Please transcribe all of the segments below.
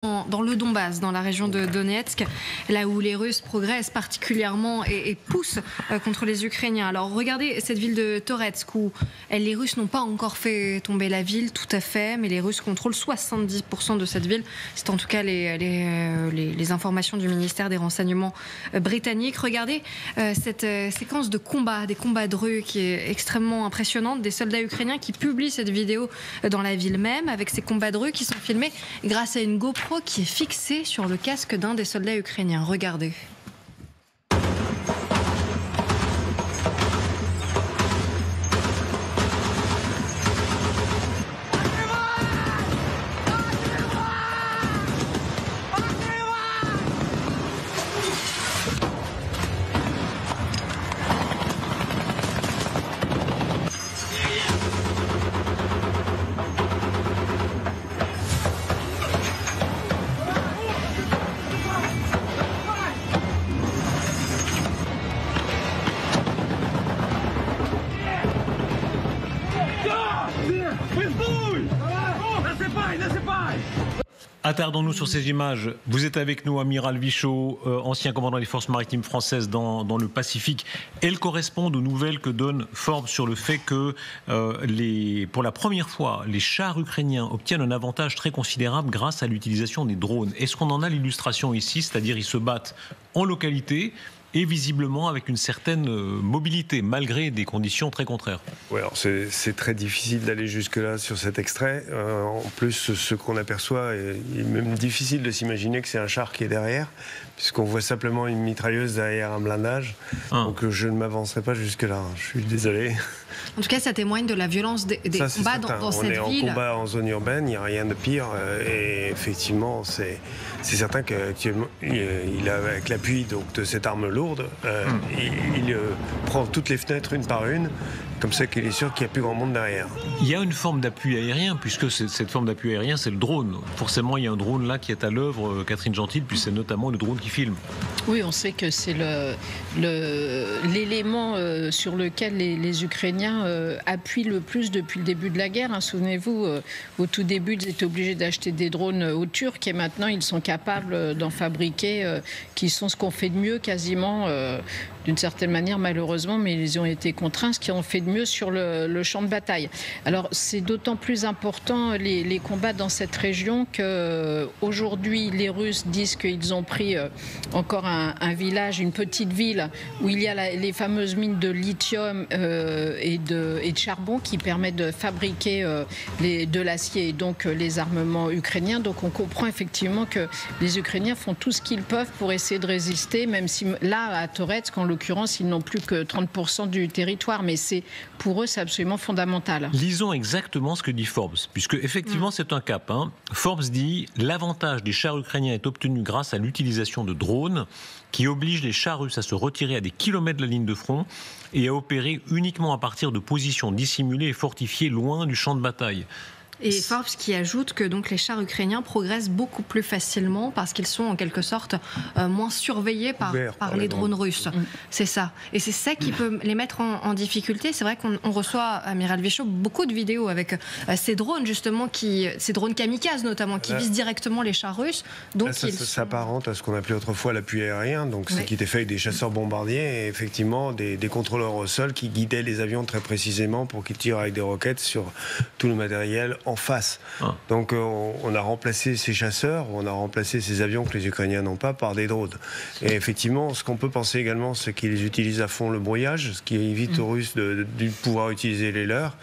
Dans le Donbass, dans la région de Donetsk, là où les Russes progressent particulièrement et poussent contre les Ukrainiens. Alors regardez cette ville de Toretsk où les Russes n'ont pas encore fait tomber la ville, tout à fait, mais les Russes contrôlent 70% de cette ville. C'est en tout cas les informations du ministère des Renseignements britanniques. Regardez cette séquence de combat, des combats de rue qui est extrêmement impressionnante, des soldats ukrainiens qui publient cette vidéo dans la ville même, avec ces combats de rue qui sont filmés grâce à une GoPro qui est fixé sur le casque d'un des soldats ukrainiens. Regardez. Attardons-nous sur ces images. Vous êtes avec nous, amiral Vichot, ancien commandant des forces maritimes françaises dans le Pacifique. Elles correspondent aux nouvelles que donne Forbes sur le fait que pour la première fois, les chars ukrainiens obtiennent un avantage très considérable grâce à l'utilisation des drones. Est-ce qu'on en a l'illustration ici? C'est-à-dire ils se battent en localité et visiblement avec une certaine mobilité, malgré des conditions très contraires. Oui, alors c'est très difficile d'aller jusque-là sur cet extrait. En plus, ce qu'on aperçoit, il est même difficile de s'imaginer que c'est un char qui est derrière, puisqu'on voit simplement une mitrailleuse derrière un blindage. Donc je ne m'avancerai pas jusque-là, je suis désolé. En tout cas, ça témoigne de la violence des combats dans cette ville. On est en combat en zone urbaine, il n'y a rien de pire. Et effectivement, c'est certain qu'actuellement, avec l'appui de cette arme lourde, il prend toutes les fenêtres une par une, comme ça qu'il est sûr qu'il n'y a plus grand monde derrière. Il y a une forme d'appui aérien, puisque cette forme d'appui aérien, c'est le drone. Forcément, il y a un drone là qui est à l'œuvre, Catherine Gentil, puis c'est notamment le drone qui filme. Oui, on sait que c'est l'élément sur lequel les Ukrainiens appuient le plus depuis le début de la guerre. Souvenez-vous, au tout début, ils étaient obligés d'acheter des drones aux Turcs et maintenant, ils sont capables d'en fabriquer, qui sont ce qu'on fait de mieux quasiment, d'une certaine manière malheureusement, mais ils ont été contraints, ce qu'ils ont fait de mieux sur le champ de bataille. Alors c'est d'autant plus important les combats dans cette région qu'aujourd'hui les Russes disent qu'ils ont pris encore un village, une petite ville où il y a les fameuses mines de lithium et de charbon qui permettent de fabriquer de l'acier et donc les armements ukrainiens. Donc on comprend effectivement que les Ukrainiens font tout ce qu'ils peuvent pour essayer de résister, même si là à Toretsk en l'occurrence ils n'ont plus que 30% du territoire, mais pour eux c'est absolument fondamental. Lisons exactement ce que dit Forbes, puisque effectivement c'est un cap. Forbes dit l'avantage des chars ukrainiens est obtenu grâce à l'utilisation de drones qui obligent les chars russes à se retirer à des kilomètres de la ligne de front et à opérer uniquement à partir de positions dissimulées et fortifiées loin du champ de bataille. Et Forbes qui ajoute que donc les chars ukrainiens progressent beaucoup plus facilement parce qu'ils sont en quelque sorte moins surveillés par les drones russes. C'est ça. Et c'est ça qui peut les mettre en difficulté. C'est vrai qu'on reçoit, amiral Vichot, beaucoup de vidéos avec ces drones justement, ces drones kamikazes notamment, qui visent directement les chars russes. Donc ça s'apparente à ce qu'on appelait autrefois l'appui aérien, donc ce qui était fait avec des chasseurs bombardiers et effectivement des contrôleurs au sol qui guidaient les avions très précisément pour qu'ils tirent avec des roquettes sur tout le matériel en face. Donc on a remplacé ces chasseurs, on a remplacé ces avions que les Ukrainiens n'ont pas par des drones. Et effectivement, ce qu'on peut penser également, c'est qu'ils utilisent à fond le brouillage, ce qui évite aux Russes de pouvoir utiliser les leurs.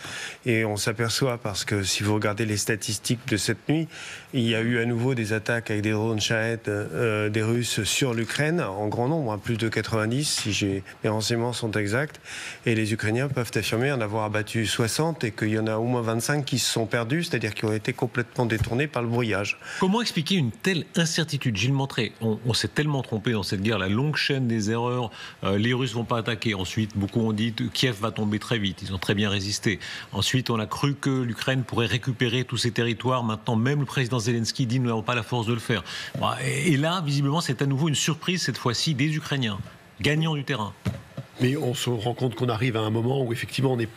Et on s'aperçoit, parce que si vous regardez les statistiques de cette nuit, il y a eu à nouveau des attaques avec des drones Shahed des Russes sur l'Ukraine, en grand nombre, plus de 90, si mes renseignements sont exacts. Et les Ukrainiens peuvent affirmer en avoir abattu 60 et qu'il y en a au moins 25 qui se sont perdus, c'est-à-dire qui ont été complètement détournés par le brouillage. Comment expliquer une telle incertitude? Gilles Montré, on s'est tellement trompé dans cette guerre, la longue chaîne des erreurs, les Russes ne vont pas attaquer. Ensuite, beaucoup ont dit que Kiev va tomber très vite, ils ont très bien résisté. Ensuite, on a cru que l'Ukraine pourrait récupérer tous ses territoires. Maintenant, même le président Zelensky dit nous n'avons pas la force de le faire. Et là, visiblement, c'est à nouveau une surprise, cette fois-ci, des Ukrainiens, gagnants du terrain. Mais on se rend compte qu'on arrive à un moment où effectivement on n'est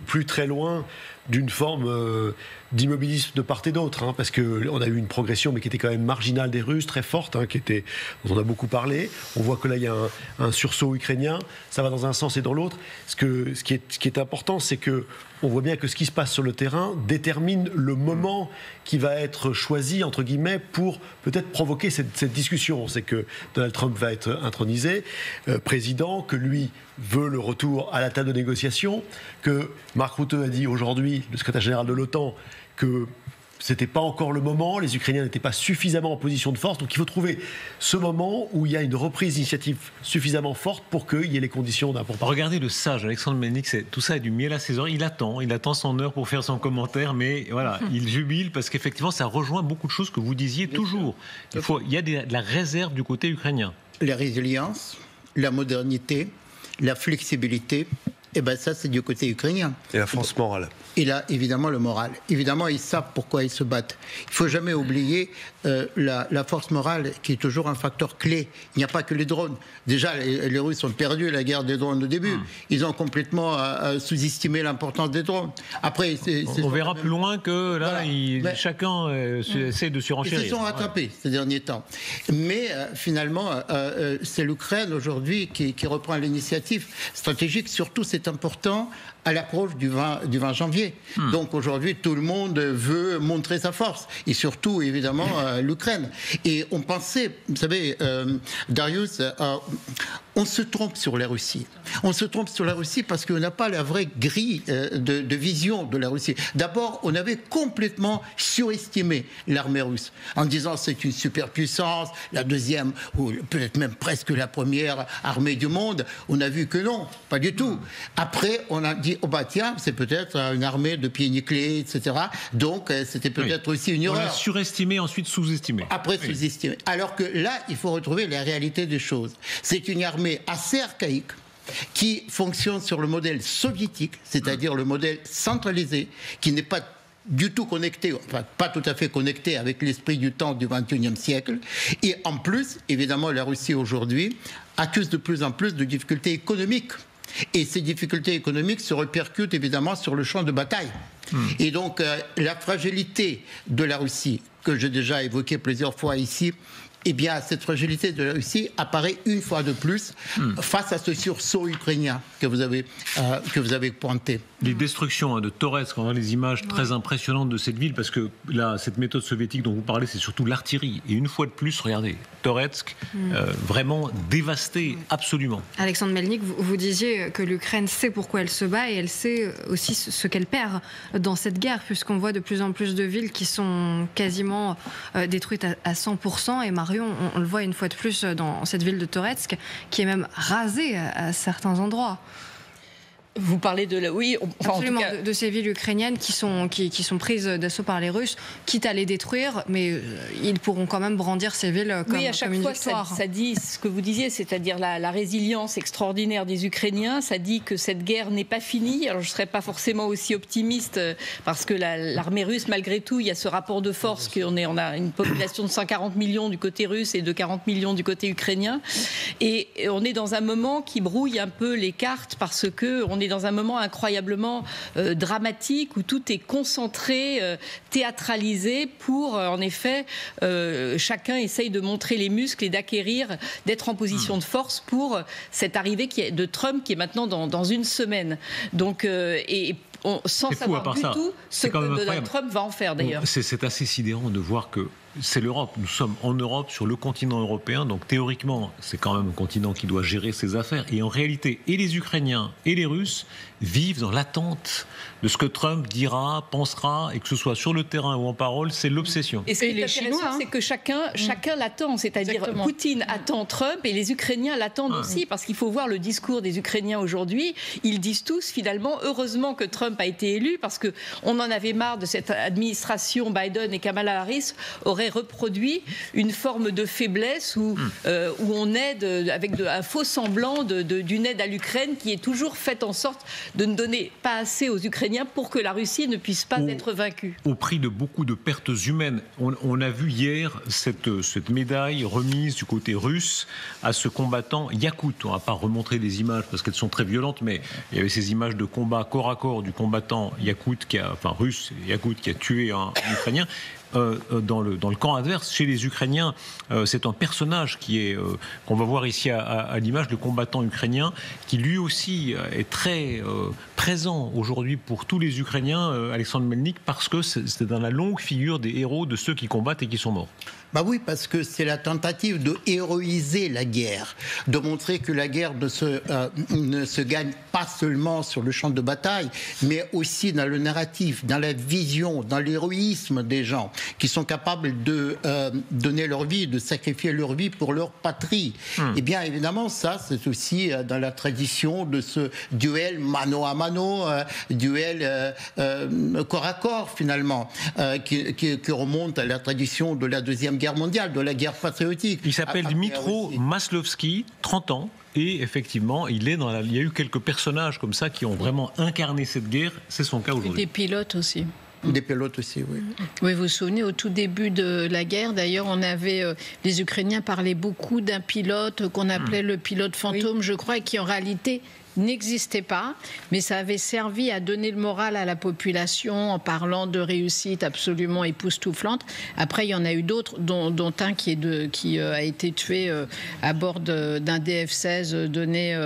plus très loin d'une forme d'immobilisme de part et d'autre, hein, parce qu'on a eu une progression, mais qui était quand même marginale des Russes, très forte, hein, dont on a beaucoup parlé. On voit que là, il y a un sursaut ukrainien. Ça va dans un sens et dans l'autre. Ce qui est important, c'est que on voit bien que ce qui se passe sur le terrain détermine le moment qui va être choisi, entre guillemets, pour peut-être provoquer cette discussion. C'est que Donald Trump va être intronisé président, que lui veut le retour à la table de négociation, que Mark Rutte a dit aujourd'hui, le secrétaire général de l'OTAN, que c'était pas encore le moment, les Ukrainiens n'étaient pas suffisamment en position de force, donc il faut trouver ce moment où il y a une reprise d'initiative suffisamment forte pour qu'il y ait les conditions d'un pourparlers. Regardez le sage Alexandre Melnik, tout ça est du miel à ses oreilles, il attend son heure pour faire son commentaire, mais voilà, il jubile parce qu'effectivement ça rejoint beaucoup de choses que vous disiez toujours. Il y a de la réserve du côté ukrainien. La résilience, la modernité, la flexibilité, et ben ça c'est du côté ukrainien. Et la force morale. Et là, évidemment, le moral. Évidemment, ils savent pourquoi ils se battent. Il ne faut jamais oublier la force morale, qui est toujours un facteur clé. Il n'y a pas que les drones. Déjà, les Russes ont perdu la guerre des drones au début. Ils ont complètement sous-estimé l'importance des drones. Après, on verra plus loin que là, voilà. Chacun essaie de surenchérir. Ils se sont rattrapés ces derniers temps. Mais finalement, c'est l'Ukraine aujourd'hui qui reprend l'initiative stratégique. Surtout, c'est important à l'approche du 20 janvier. Donc aujourd'hui, tout le monde veut montrer sa force. Et surtout, évidemment, l'Ukraine. Et on pensait, vous savez, Darius, on se trompe sur la Russie. On se trompe sur la Russie parce qu'on n'a pas la vraie grille de vision de la Russie. D'abord, on avait complètement surestimé l'armée russe en disant c'est une superpuissance, la deuxième, ou peut-être même presque la première armée du monde. On a vu que non, pas du tout. Après, on a dit, oh bah tiens, c'est peut-être une armée de pieds nickelés, etc. Donc, c'était peut-être aussi une erreur. On a surestimé, ensuite sous-estimé. Après, sous-estimé. Alors que là, il faut retrouver la réalité des choses. C'est une armée assez archaïque, qui fonctionne sur le modèle soviétique, c'est-à-dire le modèle centralisé, qui n'est pas du tout connecté, enfin pas tout à fait connecté avec l'esprit du temps du XXIe siècle. Et en plus, évidemment, la Russie aujourd'hui accuse de plus en plus de difficultés économiques. Et ces difficultés économiques se répercutent évidemment sur le champ de bataille. Et donc, la fragilité de la Russie, que j'ai déjà évoquée plusieurs fois ici, eh bien, cette fragilité de la Russie apparaît une fois de plus face à ce sursaut ukrainien que vous avez pointé. Les destructions de Toretsk, on voit les images très impressionnantes de cette ville, parce que là, cette méthode soviétique dont vous parlez, c'est surtout l'artillerie. Et une fois de plus, regardez, Toretsk, vraiment dévasté, absolument. Alexandre Melnik, vous disiez que l'Ukraine sait pourquoi elle se bat et elle sait aussi ce qu'elle perd dans cette guerre, puisqu'on voit de plus en plus de villes qui sont quasiment détruites à 100%. Et Marion, on le voit une fois de plus dans cette ville de Toretsk, qui est même rasée à certains endroits. Vous parlez de absolument, en tout cas, de ces villes ukrainiennes qui sont prises d'assaut par les Russes, quitte à les détruire, mais ils pourront quand même brandir ces villes comme, à chaque comme une fois, victoire. Ça dit ce que vous disiez, c'est-à-dire la résilience extraordinaire des Ukrainiens. Ça dit que cette guerre n'est pas finie. Alors je ne serais pas forcément aussi optimiste parce que l'armée russe, malgré tout, il y a ce rapport de force qu'on a une population de 140 millions du côté russe et de 40 millions du côté ukrainien. Et on est dans un moment qui brouille un peu les cartes parce que on est dans un moment incroyablement dramatique où tout est concentré, théâtralisé pour, en effet, chacun essaye de montrer les muscles et d'acquérir, d'être en position de force pour cette arrivée de Trump qui est maintenant dans une semaine. Donc, sans savoir du tout ce que Donald Trump va en faire d'ailleurs. C'est assez sidérant de voir que c'est l'Europe. Nous sommes en Europe, sur le continent européen, donc théoriquement, c'est quand même un continent qui doit gérer ses affaires. Et en réalité, et les Ukrainiens et les Russes vivent dans l'attente de ce que Trump dira, pensera, et que ce soit sur le terrain ou en parole, c'est l'obsession. Et ce qui est intéressant, c'est que chacun l'attend, c'est-à-dire Poutine attend Trump et les Ukrainiens l'attendent aussi, parce qu'il faut voir le discours des Ukrainiens aujourd'hui. Ils disent tous, finalement, heureusement que Trump a été élu, parce qu'on en avait marre de cette administration Biden et Kamala Harris aurait aurait reproduit une forme de faiblesse où on aide avec un faux semblant d'une aide à l'Ukraine qui est toujours faite en sorte de ne donner pas assez aux Ukrainiens pour que la Russie ne puisse pas être vaincue. Au prix de beaucoup de pertes humaines. On a vu hier cette médaille remise du côté russe à ce combattant Yakout. On ne va pas remontrer des images parce qu'elles sont très violentes, mais il y avait ces images de combat corps à corps du combattant russe Yakout qui a tué un Ukrainien. Dans le camp adverse, chez les Ukrainiens, c'est un personnage qu'on va voir ici à l'image, le combattant ukrainien, qui lui aussi est très présent aujourd'hui pour tous les Ukrainiens, Alexandre Melnik, parce que c'est dans la longue figure des héros de ceux qui combattent et qui sont morts. Bah oui, parce que c'est la tentative de héroïser la guerre, de montrer que la guerre ne se gagne pas seulement sur le champ de bataille, mais aussi dans le narratif, dans la vision, dans l'héroïsme des gens qui sont capables de donner leur vie, de sacrifier leur vie pour leur patrie. Et bien évidemment, ça, c'est aussi dans la tradition de ce duel mano à mano, duel corps à corps finalement, qui remonte à la tradition de la Deuxième Guerre mondiale, de la guerre patriotique. Il s'appelle Dmytro Maslovski, 30 ans, et effectivement, il y a eu quelques personnages comme ça qui ont vraiment incarné cette guerre. C'est son cas aujourd'hui. Des pilotes aussi. Des pilotes aussi, oui. Oui, vous vous souvenez, au tout début de la guerre, d'ailleurs, on avait les Ukrainiens parlaient beaucoup d'un pilote qu'on appelait le pilote fantôme, je crois, et qui en réalité n'existait pas, mais ça avait servi à donner le moral à la population en parlant de réussite absolument époustouflante. Après, il y en a eu d'autres, dont un qui a été tué à bord d'un DF-16 donné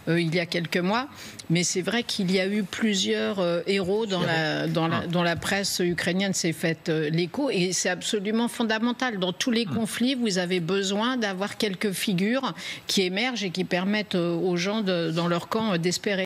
il y a quelques mois. Mais c'est vrai qu'il y a eu plusieurs héros dont la presse ukrainienne s'est faite l'écho, et c'est absolument fondamental. Dans tous les conflits, vous avez besoin d'avoir quelques figures qui émergent et qui permettent aux gens dans leur camp d'espérer.